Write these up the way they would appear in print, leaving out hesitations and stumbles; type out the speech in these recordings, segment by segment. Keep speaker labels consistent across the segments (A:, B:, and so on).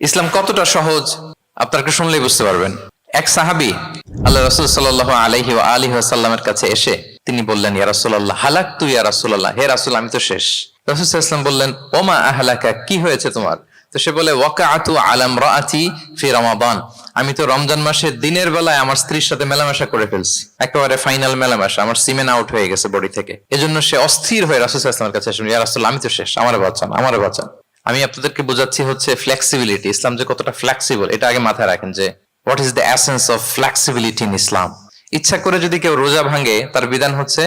A: ইসলাম কতটা সহজ আপনাকে শুনলেই বুঝতে পারবেন। এক সাহাবী আল্লাহ রাসূল সাল্লাল্লাহু আলাইহি ওয়া আলিহি ওয়াসাল্লামের কাছে এসে তিনি বললেন, ইয়া রাসূলুল্লাহ হালাকতু ইয়া রাসূলুল্লাহ, হে রাসূল আমি তো শেষ। রাসূল সাল্লাল্লাহু আলাইহি ওয়াসাল্লাম বললেন, ওমা আহলাকা, কি হয়েছে তোমার? তো সে বলে, ওয়াকাআতু আলা ইমরাআতি ফি রমাদান, আমি তো রমজান মাসে দিনের বেলায় আমার স্ত্রীর সাথে মেলামেশা করে ফেলছি, একেবারে ফাইনাল মেলামেশা, আমার সিমেন আউট হয়ে গেছে বডি থেকে। এজন্য সে অস্থির হয়ে রাসূল সাল্লাল্লাহু আলাইহি ওয়াসাল্লামের কাছে এসে, ইয়া রাসূলুল্লাহ আমি তো শেষ, আমারে বাঁচান, আমারে বাঁচান। আমি আপনাদেরকে বোঝাচ্ছি হচ্ছে ফ্লেক্সিবিলিটি, ইসলাম যে কতটা ফ্লেক্সিবল এটা আগে মাথায় রাখেন, যে what is the essence of flexibility in Islam. ইচ্ছা করে যদি কেউ রোজা ভাঙে, তার বিধান হচ্ছে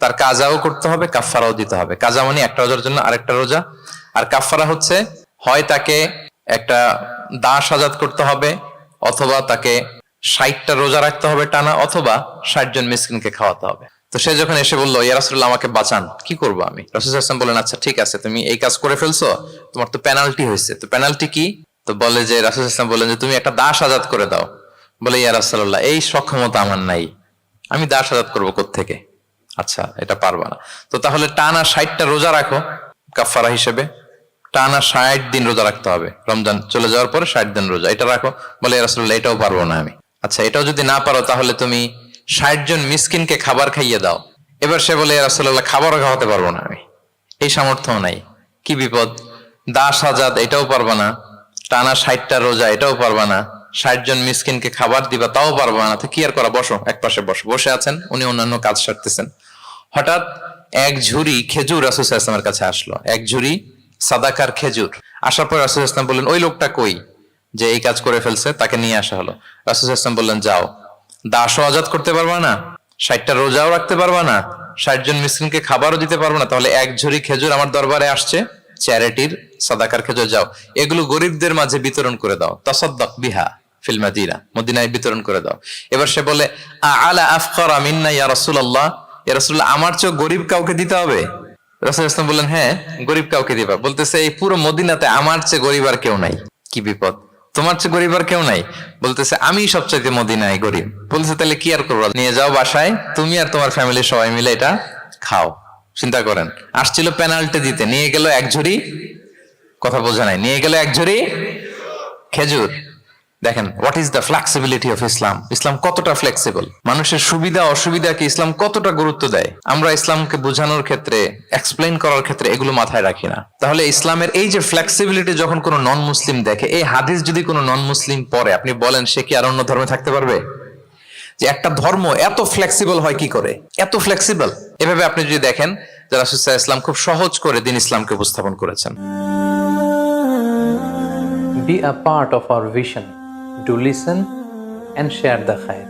A: তার কাজাও করতে হবে, কাফফারাও দিতে হবে। কাজা মানে একটা রোজার জন্য আরেকটা রোজা, আর কাফফারা হচ্ছে হয় তাকে একটা দাস আজাদ করতে হবে, অথবা তাকে 60টা রোজা রাখতে হবে টানা, অথবা 60 জন মিসকিনকে খাওয়াতে হবে। তো সে যখন এসে বললো, ইয়া রাসূলুল্লাহ আমাকে বাঁচান, কি করবো আমি? রাসূল সাল্লাল্লাহু আলাইহি ওয়াসাল্লাম বলেন, আচ্ছা ঠিক আছে, তুমি এই কাজ করে ফেলছো, তোমার তো পেনাল্টি হয়েছে। তো পেনাল্টি কি? তো বলে যে, রাসূল সাল্লাল্লাহু আলাইহি ওয়াসাল্লাম বলেন যে তুমি একটা দাস আজাদ করে দাও। বলে, ইয়া রাসূলুল্লাহ এই সক্ষমতা আমার নাই, আমি দাস আজাদ করবো কোত্থেকে? আচ্ছা এটা পারবা না, তো তাহলে টানা 60টা রোজা রাখো কাফারা হিসেবে, টানা 60 দিন রোজা রাখতে হবে, রমজান চলে যাওয়ার পরে 60 দিন রোজা, এটা রাখো। বলে, ইয়া রাসূলুল্লাহ এটাও পারবো না আমি। আচ্ছা এটাও যদি না পারো, তাহলে তুমি 60 জন মিসকিনকে খাবার খাইয়ে দাও। এবার সে বলে, ইয়া রাসূলুল্লাহ খাবারও খাওয়াতে পারবো না আমি, এই সামর্থ্য নাই। কি বিপদ! দাস আজাদ এটাও পারবা না, টানা 60টা রোজা এটাও পারবা না, 60 জন মিসকিনকে খাবার দিবা তাও পারবা না, তো কি আর করা, বসো এক পাশে বসো। বসে আছেন, উনি অন্যান্য কাজ সারতেছেন। হঠাৎ এক ঝুড়ি খেজুর রাসূল সাল্লাল্লাহু আলাইহি ওয়াসাল্লামের কাছে আসলো, এক ঝুড়ি সাদাকার খেজুর। আসার পর রাসূল সাল্লাল্লাহু আলাইহি ওয়াসাল্লাম বললেন, ওই লোকটা কই যে এই কাজ করে ফেলছে? তাকে নিয়ে আসা হলো। রাসূল সাল্লাল্লাহু আলাইহি ওয়াসাল্লাম বললেন, যাও, দাসও আজাদ করতে পারবা না, 60টা রোজাও রাখতে পারবা না, 60 জন মিসকিনকে খাবারও দিতে পারবো না, তাহলে এক ঝুড়ি খেজুর আমার দরবারে আসছে, চ্যারিটির সাদাকার খেজুর, যাও এগুলো গরিবদের মাঝে বিতরণ করে দাও, তাসাদ্দাক বিহা ফিল মাদিনা, মদিনায় বিতরণ করে দাও। এবার সে বলে, আলা আফকারা মিন্না ইয়া রাসূলুল্লাহ, ইয়া রাসূলুল্লাহ আমার চেয়ে গরিব কাউকে দিতে হবে? রাসূল সাল্লাল্লাহু আলাইহি ওয়াসাল্লাম বললেন, হ্যাঁ গরিব কাউকে দিবা। বলতেছে, এই পুরো মদিনাতে আমার চেয়ে গরিব আর কেউ নাই। কি বিপদ! তোমার চেয়ে গরিব আর কেউ নাই? বলতেছে, আমি সবচাইতে মদিনায় গরিব। বলতেছে, তাহলে কি আর করবো, নিয়ে যাও বাসায়, তুমি আর তোমার ফ্যামিলির সবাই মিলে এটা খাও। চিন্তা করেন, আসছিল পেনাল্টি দিতে, নিয়ে গেল এক ঝুড়ি, কথা বোঝা নাই, নিয়ে গেল এক ঝুড়ি খেজুর। দেখেন what is the flexibility of Islam. Islam কতটা ফ্লেক্সিবল, মানুষের সুবিধা অসুবিধাকে ইসলাম কতটা গুরুত্ব দেয়। আমরা ইসলামকে বোঝানোর ক্ষেত্রে, এক্সপ্লেইন করার ক্ষেত্রে এগুলো মাথায় রাখি না। তাহলে ইসলামের এই যে ফ্লেক্সিবিলিটি যখন কোনো নন মুসলিম দেখে, এই হাদিস যদি কোনো নন মুসলিম পড়ে, আপনি বলেন সে কি আর অন্য ধর্মে থাকতে পারবে? যে একটা ধর্ম এত ফ্লেক্সিবল হয় কি করে, এত ফ্লেক্সিবল। এভাবে আপনি যদি দেখেন যে রাসূল সাল্লাল্লাহু আলাইহি ওয়াসাল্লাম খুব সহজ করে দিন ইসলামকে উপস্থাপন করেছেন।
B: Be a part of our vision. Do listen and share the khair.